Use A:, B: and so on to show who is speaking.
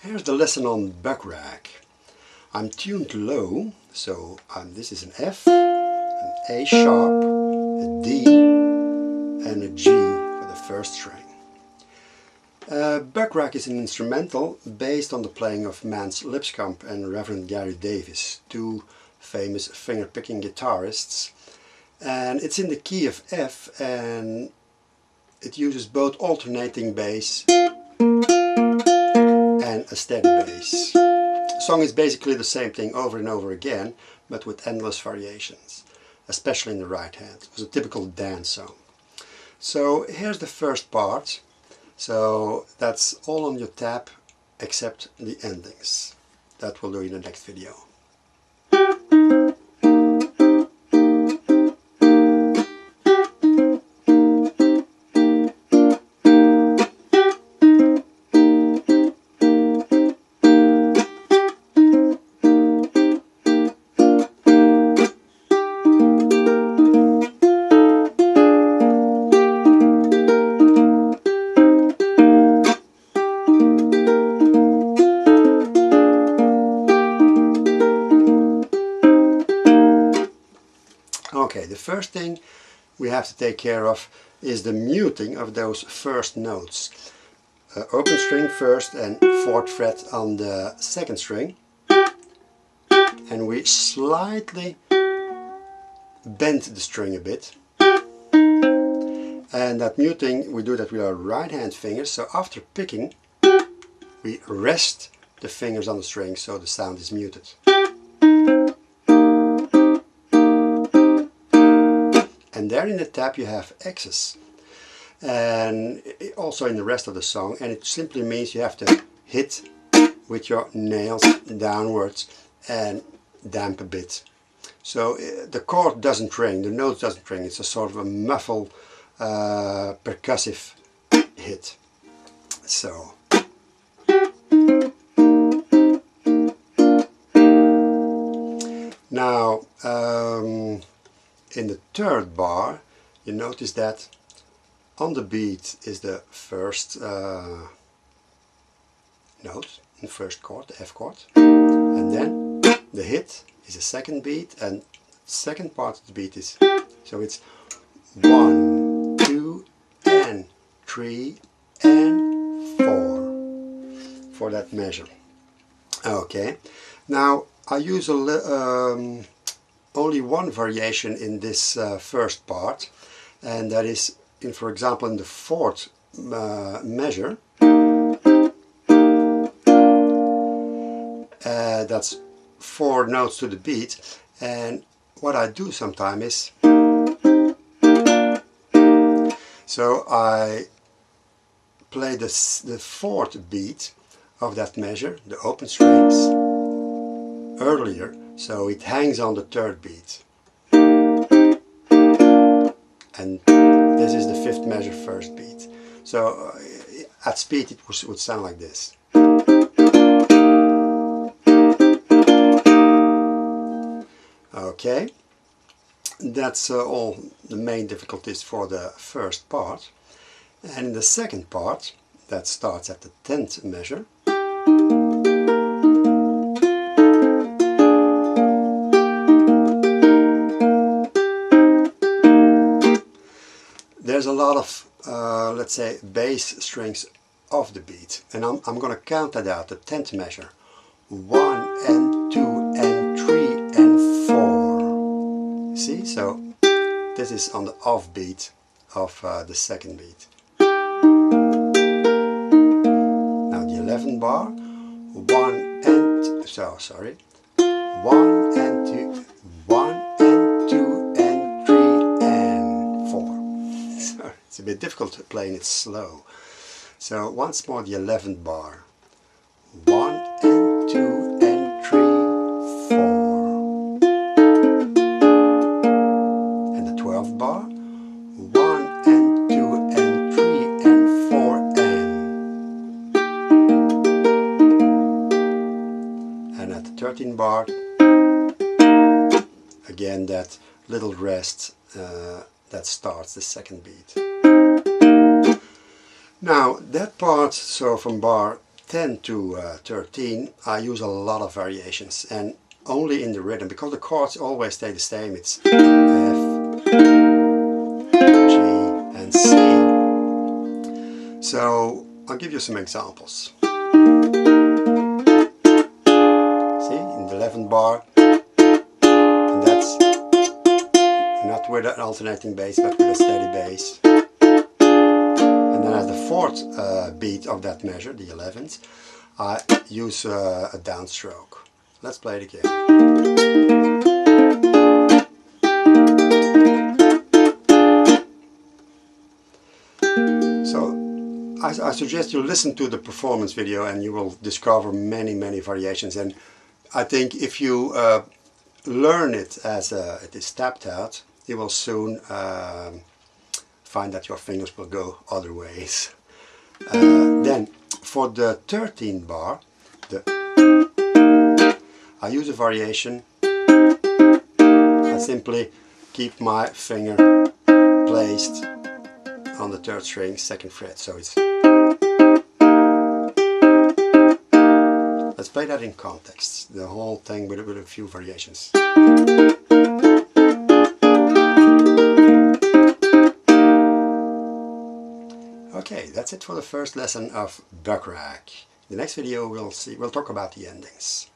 A: Here's the lesson on buck rack. I'm tuned low, so this is an F, an A sharp, a D and a G for the first string. Buck rack is an instrumental based on the playing of Mance Lipscomb and Reverend Gary Davis, two famous finger-picking guitarists. And it's in the key of F, and it uses both alternating bass and a steady bass. The song is basically the same thing over and over again, but with endless variations, especially in the right hand. It was a typical dance song. So here's the first part. So that's all on your tab except the endings. That we'll do in the next video. Okay, the first thing we have to take care of is the muting of those first notes. Open string first and 4th fret on the 2nd string. And we slightly bend the string a bit. And that muting, we do that with our right hand fingers. So after picking, we rest the fingers on the string so the sound is muted. And there in the tab you have X's, and also in the rest of the song, and it simply means you have to hit with your nails downwards and damp a bit. So the chord doesn't ring, the note doesn't ring, it's a sort of a muffled percussive hit. So now in the 3rd bar, you notice that on the beat is the first note, the first chord, the F chord, and then the hit is the 2nd beat, and the 2nd part of the beat is, so it's 1, 2 and 3 and 4 for that measure. Okay, now I use only one variation in this first part, and that is, for example, in the 4th measure. That's 4 notes to the beat, and what I do sometimes is, so I play the 4th beat of that measure, the open strings, earlier, so it hangs on the 3rd beat. And this is the 5th measure, 1st beat. So at speed it would sound like this. Okay, that's all the main difficulties for the first part. And in the 2nd part, that starts at the 10th measure. There's a lot of, let's say, bass strings off the beat, and I'm going to count that out, the 10th measure. 1 and 2 and 3 and 4. See, so this is on the off beat of the 2nd beat. Now the 11th bar, 1 and 2, so sorry, 1 and 2, 1 and 2 and 3 and 4. So it's a bit difficult playing it slow. So once more the 11th bar, 1 and 2 and 3, 4. And the 12th bar, 1 and 2 and 3 and 4 and at the 13th bar, again that little rest that starts the 2nd beat. Now that part, so from bar 10 to 13 I use a lot of variations, and only in the rhythm, because the chords always stay the same. It's F, G and C. So I'll give you some examples. See, in the 11th bar, and that's not with an alternating bass but with a steady bass. And then as the 4th beat of that measure, the 11th, I use a downstroke. Let's play it again. So I suggest you listen to the performance video and you will discover many variations. And I think if you learn it as it is tapped out, you will soon find that your fingers will go other ways. Then for the 13th bar, I use a variation. I simply keep my finger placed on the 3rd string, 2nd fret, so it's... Let's play that in context, the whole thing with a few variations. Okay, that's it for the first lesson of Bacharach. In the next video we'll talk about the endings.